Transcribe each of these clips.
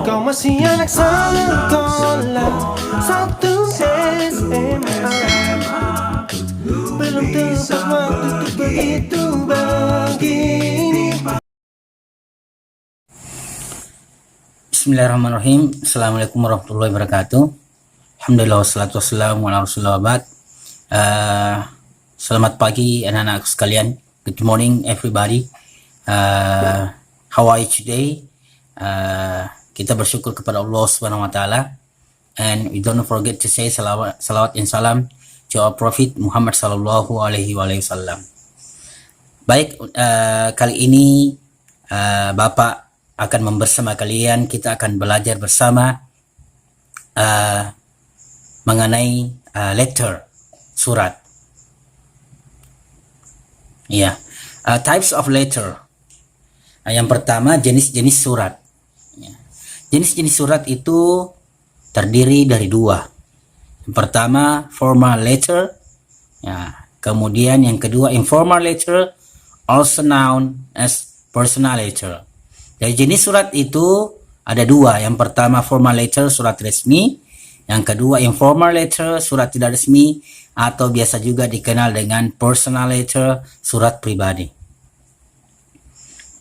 Kau masih anak sekolah satu SMA. Belum tepat waktu untuk begitu begini. Bismillahirrahmanirrahim. Assalamualaikum warahmatullahi wabarakatuh. Alhamdulillah wassalatu wassalamu ala rasulillah ba'd. Selamat pagi anak-anak sekalian. Good morning everybody. How are you today? Kita bersyukur kepada Allah Subhanahu wa taala, and we don't forget to say salawat and salam to our Prophet Muhammad sallallahu alaihi wasallam. Baik, kali ini Bapak akan bersama kalian, kita akan belajar bersama mengenai letter, surat. Ya, types of letter. Yang pertama, jenis-jenis surat. Ya. Jenis-jenis surat itu terdiri dari dua. Yang pertama, formal letter. Ya. Kemudian yang kedua, informal letter, also known as personal letter. Dari jenis surat itu ada dua. Yang pertama, formal letter, surat resmi. Yang kedua, informal letter, surat tidak resmi, atau biasa juga dikenal dengan personal letter, surat pribadi.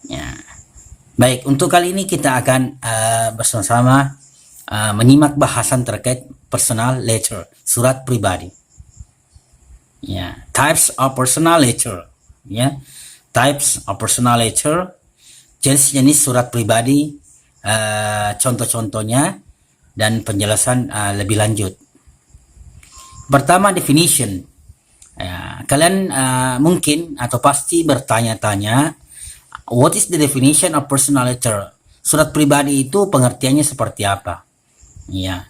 Ya. Baik, untuk kali ini kita akan bersama-sama menyimak bahasan terkait personal letter, surat pribadi. Ya, types of personal letter. Ya, types of personal letter, jenis-jenis surat pribadi, contoh-contohnya dan penjelasan lebih lanjut. Pertama, definition. Ya, kalian mungkin atau pasti bertanya-tanya, what is the definition of personal letter? Surat pribadi itu pengertiannya seperti apa? Ya,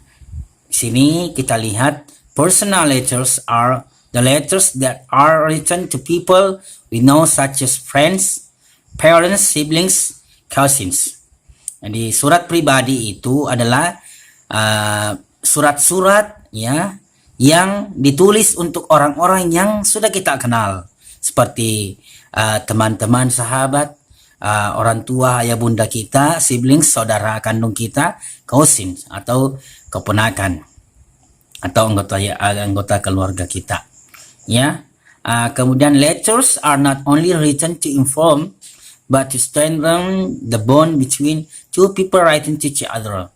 di sini kita lihat personal letters are the letters that are written to people we know, such as friends, parents, siblings, cousins. Jadi surat pribadi itu adalah surat-surat ya yang ditulis untuk orang-orang yang sudah kita kenal, seperti teman-teman, sahabat, orang tua, ayah bunda kita, siblings, saudara kandung kita, cousins atau keponakan atau anggota keluarga kita. Ya. Kemudian letters are not only written to inform but to strengthen the bond between two people writing to each other.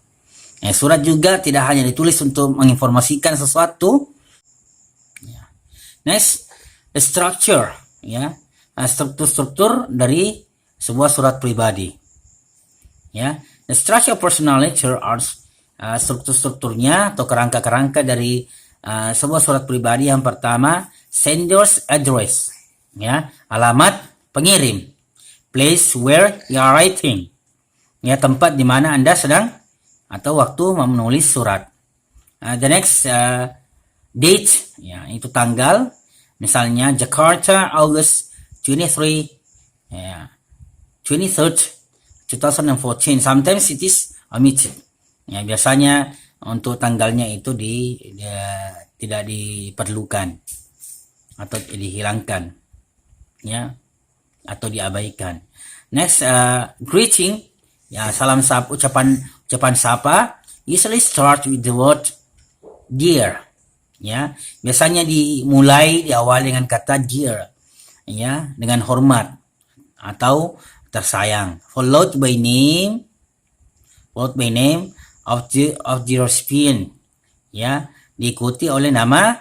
Surat juga tidak hanya ditulis untuk menginformasikan sesuatu. Ya. Next, the structure, ya, struktur dari sebuah surat pribadi. Ya, the structure of personal letter are struktur-strukturnya atau kerangka-kerangka dari sebuah surat pribadi. Yang pertama, sender's address, ya, alamat pengirim, place where you are writing, ya, tempat di mana Anda sedang atau waktu menulis surat. The next, date, ya, itu tanggal, misalnya Jakarta August 23, ya, 23rd 2014. Sometimes it is omitted. Ya, biasanya untuk tanggalnya itu tidak diperlukan atau dihilangkan, ya, atau diabaikan. Next, greeting, ya, salam sapa, ucapan sapa usually start with the word dear. Ya, biasanya diawali dengan kata dear, ya, dengan hormat atau tersayang, followed by name of the recipient, ya, diikuti oleh nama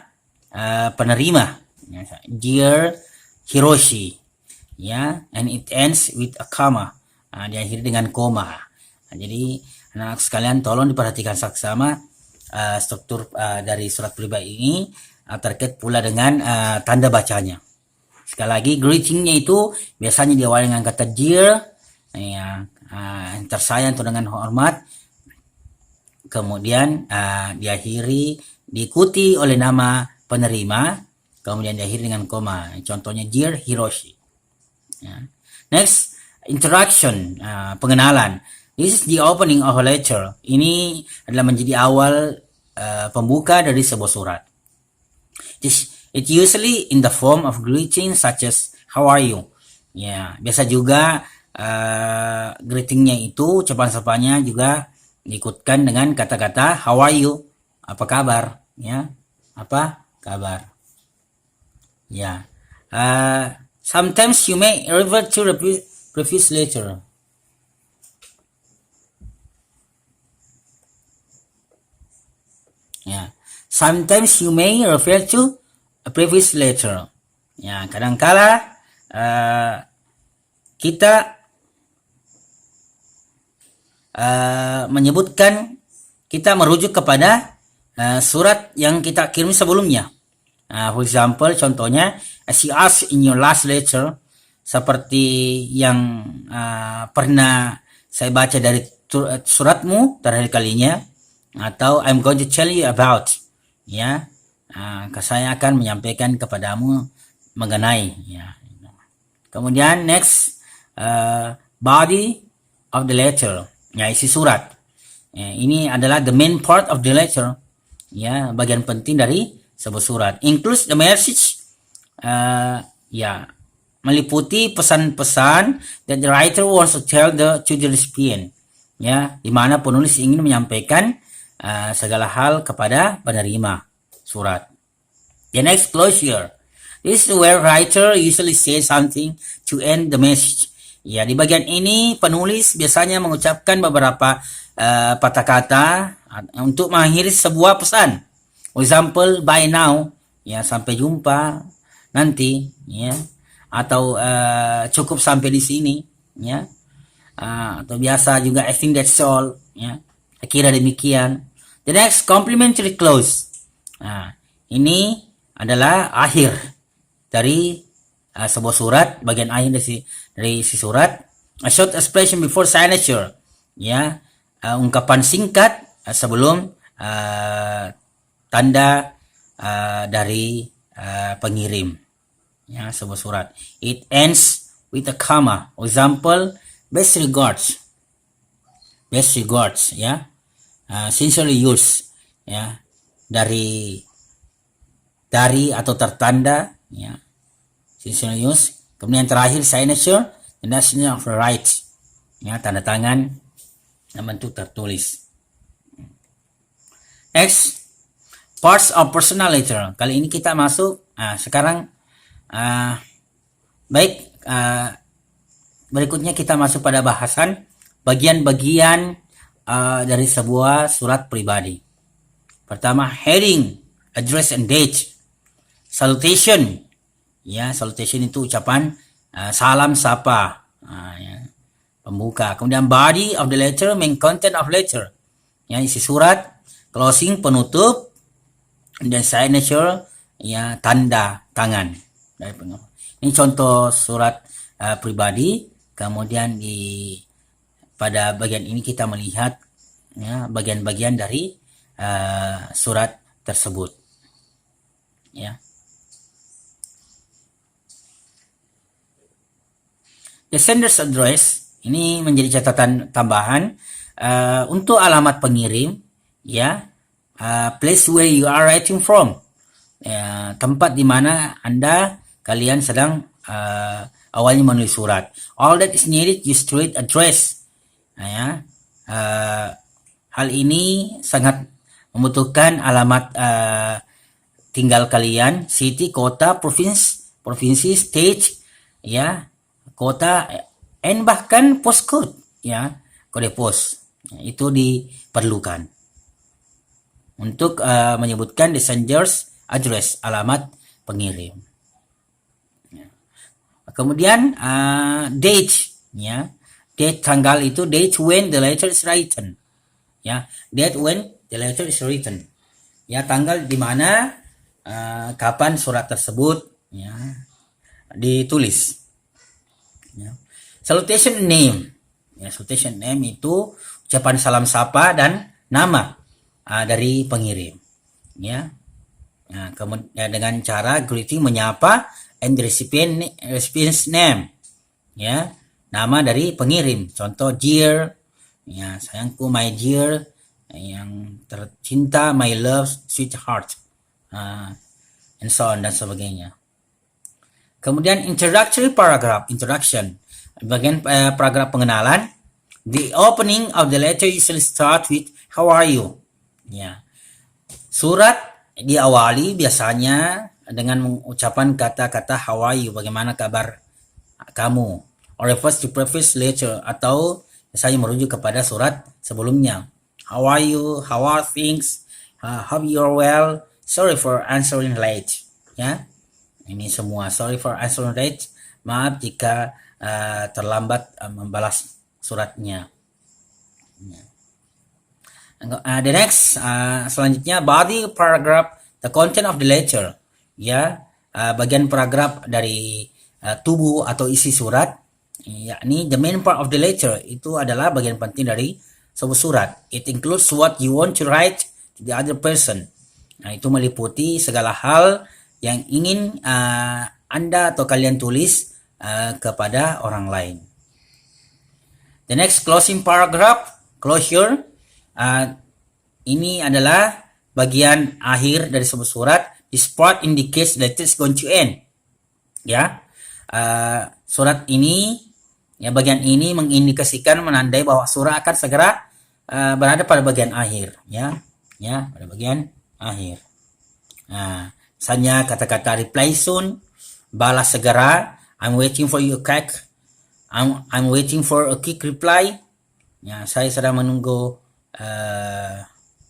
penerima, ya, dear Hiroshi, ya, and it ends with a comma, diakhiri dengan koma. Jadi anak sekalian tolong diperhatikan saksama struktur dari surat pribadi ini terkait pula dengan tanda bacanya. Sekali lagi, greetingnya itu biasanya diawali dengan kata dear, ya, tersayang atau dengan hormat, kemudian diikuti oleh nama penerima, kemudian diakhiri dengan koma. Contohnya dear Hiroshi. Ya. Next, introduction, pengenalan. This is the opening of a letter. Ini adalah menjadi awal pembuka dari sebuah surat. It usually in the form of greeting such as how are you. Ya, biasa juga greetingnya itu ucapan sapanya juga diikutkan dengan kata-kata how are you, apa kabar, ya, apa kabar, ya. Sometimes you may refer to the previous letter. Ya, sometimes you may refer to a previous letter. Ya, kadangkala kita menyebutkan, kita merujuk kepada surat yang kita kirim sebelumnya. For example, contohnya, as you asked in your last letter, seperti yang pernah saya baca dari suratmu terakhir kalinya, atau I'm going to tell you about, ya, saya akan menyampaikan kepadamu mengenai, ya. Kemudian next, body of the letter, ya, isi surat. Ya, ini adalah the main part of the letter, ya, bagian penting dari sebuah surat. Includes the message, ya, meliputi pesan-pesan that the writer wants to tell to the recipient, ya, di mana penulis ingin menyampaikan segala hal kepada penerima surat. The next, closure. This is where writer usually say something to end the message. Ya, di bagian ini penulis biasanya mengucapkan beberapa patah kata untuk mengakhiri sebuah pesan. For example, bye now, ya, sampai jumpa nanti, ya, atau cukup sampai di sini, ya, atau biasa juga I think that's all, ya, kira demikian. The next, complimentary clause. Ini adalah akhir dari sebuah surat, bagian akhir dari si surat. A short expression before signature, ya, ungkapan singkat sebelum tanda dari pengirim, ya, sebuah surat. It ends with a comma. For example, best regards, ya, sincerely yours, ya, dari atau tertanda, ya, sincerely yours. Kemudian terakhir signature, the national of the rights, ya, tanda tangan yang bentuk tertulis. Next, parts of personal letter. Kali ini kita masuk sekarang berikutnya kita masuk pada bahasan bagian-bagian dari sebuah surat pribadi. Pertama, heading, address and date. Salutation, ya, salutation itu ucapan salam sapa, ya, pembuka. Kemudian body of the letter, main content of letter, ya, isi surat. Closing, penutup. Dan signature, ya, tanda tangan. Ini contoh surat pribadi. Kemudian pada bagian ini kita melihat, ya, bagian-bagian dari surat tersebut, ya. The sender's address ini menjadi catatan tambahan untuk alamat pengirim, ya, place where you are writing from, tempat di mana kalian sedang awalnya menulis surat. All that is needed is street address, ya. Hal ini sangat membutuhkan alamat tinggal kalian, city, kota, provinsi, state, ya, kota, and bahkan postcode, ya, kode pos. Itu diperlukan untuk menyebutkan the sender's address, alamat pengirim. Ya. Kemudian date, ya, date, tanggal itu date when the letter is written, ya, date when the letter is written, ya, tanggal di mana kapan surat tersebut, ya, ditulis. Ya. Salutation name, ya, salutation name itu ucapan salam sapa dan nama dari pengirim, ya. Nah, kemudian dengan cara greeting, menyapa, and the recipient's name, ya, nama dari pengirim. Contoh dear, ya, sayangku, my dear, yang tercinta, my love, sweetheart, and so on dan sebagainya. Kemudian introductory paragraph, introduction, bagian paragraf pengenalan. The opening of the letter usually start with how are you? Ya. Surat diawali biasanya dengan mengucapan kata-kata how are you, bagaimana kabar kamu, or refers to previous letter, atau biasanya merujuk kepada surat sebelumnya. How are you? How are things? Hope you're well. Sorry for answering late. Ya, ini semua. Sorry for answering late. Maaf jika terlambat membalas suratnya. The next, selanjutnya body paragraph, the content of the letter. Ya, bagian paragraf dari tubuh atau isi surat, yakni the main part of the letter, itu adalah bagian penting dari sebuah surat. It includes what you want to write to the other person. Nah, itu meliputi segala hal yang ingin Anda atau kalian tulis kepada orang lain. The next, closing paragraph, closure. Ini adalah bagian akhir dari sebuah surat. This part indicates that it's going to end. Ya, surat ini, ya, bagian ini mengindikasikan, menandai bahwa surat akan segera berada pada bagian akhir. Ya, pada bagian akhir. Nah, misalnya kata-kata reply soon, balas segera. I'm waiting for your quick. I'm waiting for a quick reply. Ya, saya sedang menunggu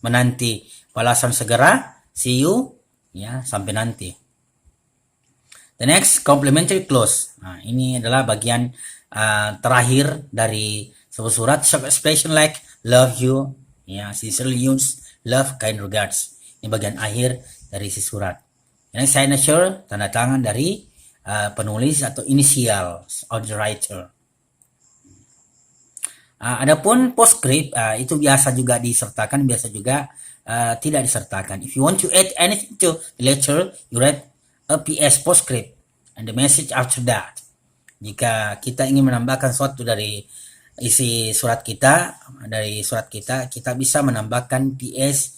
menanti balasan segera. See you. Ya, sampai nanti. The next, complementary clause. Nah, ini adalah bagian terakhir dari sebuah surat. Short expression like love you. Ya, sincerely use love, kind regards. Ini bagian akhir dari si surat. Ini signature, tanda tangan dari penulis atau inisial of the writer. Adapun postscript, itu biasa juga disertakan, biasa juga tidak disertakan. If you want to add anything to the letter, you write a PS, postscript, and the message after that. Jika kita ingin menambahkan sesuatu dari isi surat kita, kita bisa menambahkan PS,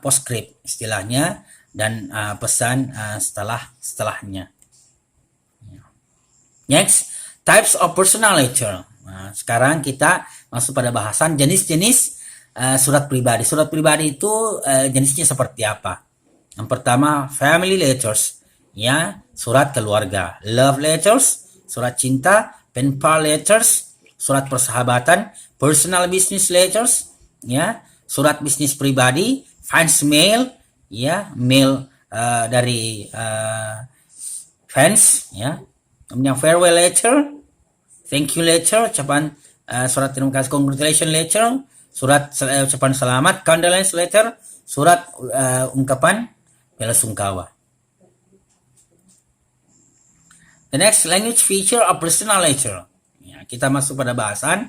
postscript istilahnya, dan pesan setelahnya. Next, types of personal letter. Nah, sekarang kita masuk pada bahasan jenis-jenis surat pribadi. Surat pribadi itu jenisnya seperti apa? Yang pertama, family letters, ya, surat keluarga. Love letters, surat cinta. Pen pal letters, surat persahabatan. Personal business letters, ya, surat bisnis pribadi. Fans mail, ya, mail dari fans, ya. Kemudian farewell letter, thank you letter, ucapan surat terima kasih, congratulation letter, surat ucapan selamat, condolence letter, surat ungkapan bela sungkawa. The next, language feature of personal letter. Ya, kita masuk pada bahasan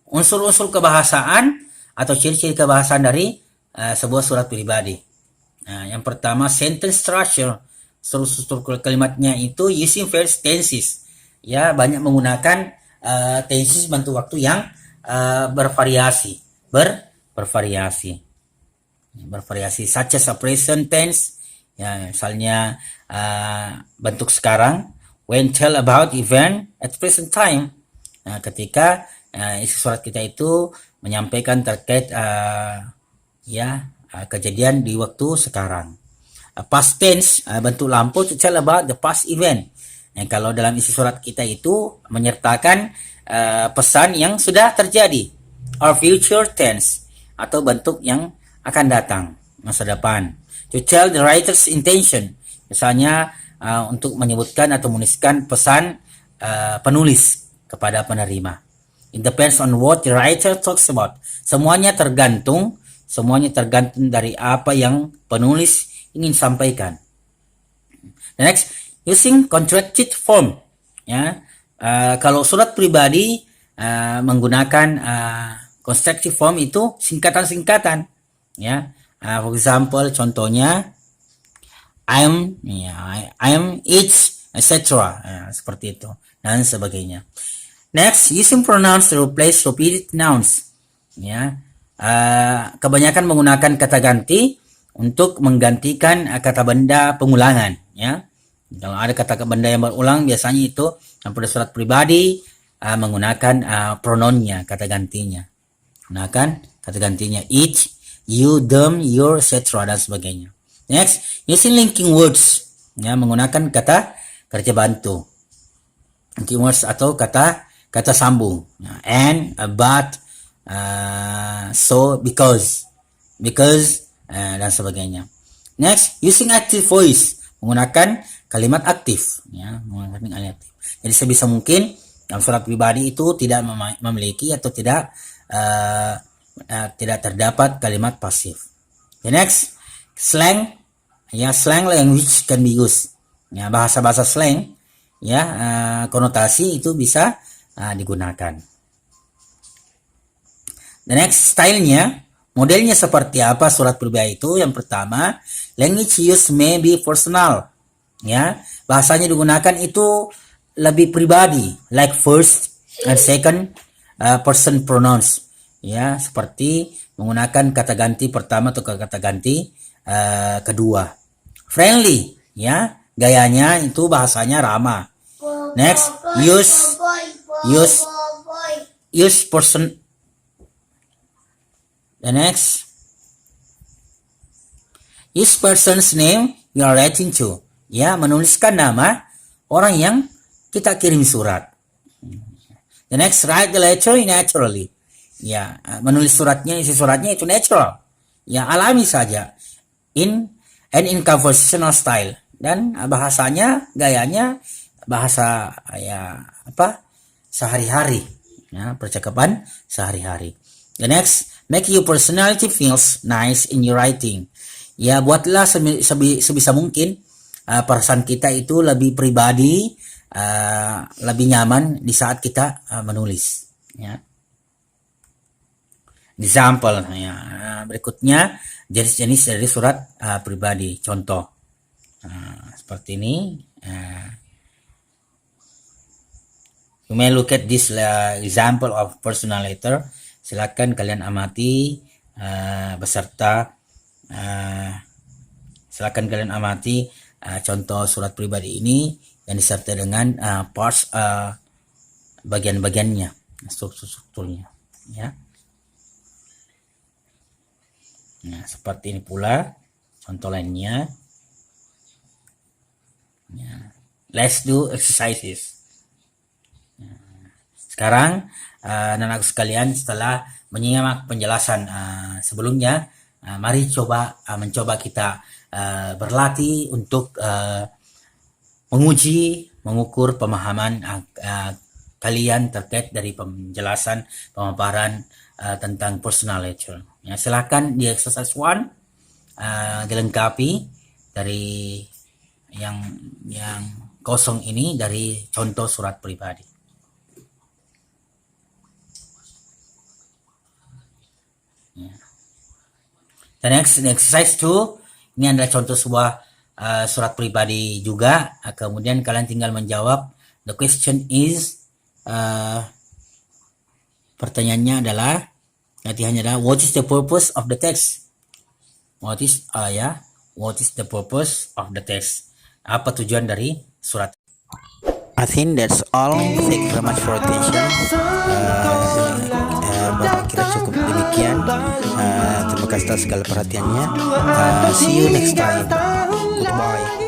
unsur-unsur kebahasaan atau ciri-ciri kebahasaan dari sebuah surat pribadi. Nah, yang pertama, sentence structure. Struktur kalimatnya itu using various tenses. Ya, banyak menggunakan tenses bentuk waktu yang bervariasi, bervariasi, such as a present tense, ya, misalnya bentuk sekarang, when tell about event at present time. Nah, ketika isi surat kita itu menyampaikan terkait kejadian di waktu sekarang. Past tense, bentuk lampu, to tell about the past event. Kalau dalam isi surat kita itu menyertakan pesan yang sudah terjadi. Or future tense, atau bentuk yang akan datang, masa depan. To tell the writer's intention, misalnya untuk menyebutkan atau menuliskan pesan penulis kepada penerima. It depends on what the writer talks about. Semuanya tergantung dari apa yang penulis ingin sampaikan. The next, using contracted form. Ya, kalau surat pribadi menggunakan constructive form itu singkatan-singkatan. Ya, for example, contohnya I'm, it's, etc. Ya, seperti itu dan sebagainya. Next, using pronouns to replace repeated nouns. Ya, kebanyakan menggunakan kata ganti untuk menggantikan kata benda pengulangan, ya. Kalau ada kata benda yang berulang, biasanya itu pada surat pribadi menggunakan pronounnya, kata gantinya. Gunakan kata gantinya it, you, them, your, etc. dan sebagainya. Next, using linking words, ya, menggunakan kata kerja bantu. Linking words atau kata sambung. And, but, so, because, dan sebagainya. Next, using active voice, menggunakan kalimat aktif, ya, menggunakan kalimat aktif. Jadi sebisa mungkin dalam surat pribadi itu tidak memiliki atau tidak terdapat kalimat pasif. The next, slang, ya, slang language can be used, ya, bahasa-bahasa slang, ya, konotasi itu bisa digunakan. The next, stylenya, modelnya seperti apa surat pribadi itu? Yang pertama, language use may be personal, ya, bahasanya digunakan itu lebih pribadi, like first and second person pronouns, ya, seperti menggunakan kata ganti pertama atau kata ganti kedua. Friendly, ya, gayanya itu bahasanya ramah. Next, use person. The next, use person's name you are writing to, ya, menuliskan nama orang yang kita kirim surat. The next, write the letter naturally, ya, menulis suratnya, isi suratnya itu natural, ya, alami saja, in conversational style, dan bahasanya, gayanya bahasa, ya, sehari-hari, ya, percakapan sehari-hari. The next, make your personality feels nice in your writing, ya, buatlah sebisa mungkin perasaan kita itu lebih pribadi, lebih nyaman di saat kita menulis, ya. Example, ya, berikutnya jenis-jenis dari surat pribadi. Contoh seperti ini. You may look at this example of personal letter. Silakan kalian amati beserta silakan kalian amati contoh surat pribadi ini yang disertai dengan parts bagian-bagiannya, strukturnya, ya. Nah, seperti ini pula contoh lainnya. Ya. Let's do exercises. Sekarang anak-anak sekalian, setelah menyimak penjelasan sebelumnya, mari mencoba kita berlatih untuk mengukur pemahaman kalian terkait dari penjelasan pemaparan tentang personal letter. Ya, silakan di exercise 1 dilengkapi dari yang kosong ini dari contoh surat pribadi. Ya. The next exercise 2 ini adalah contoh sebuah surat pribadi juga. Kemudian kalian tinggal menjawab. The question is, pertanyaannya adalah, latihannya adalah, what is the purpose of the text? What is the purpose of the text? Apa tujuan dari surat? I think that's all. Thank you very much for attention. Bapak kira cukup demikian. Terima kasih atas segala perhatiannya. See you next time. Goodbye.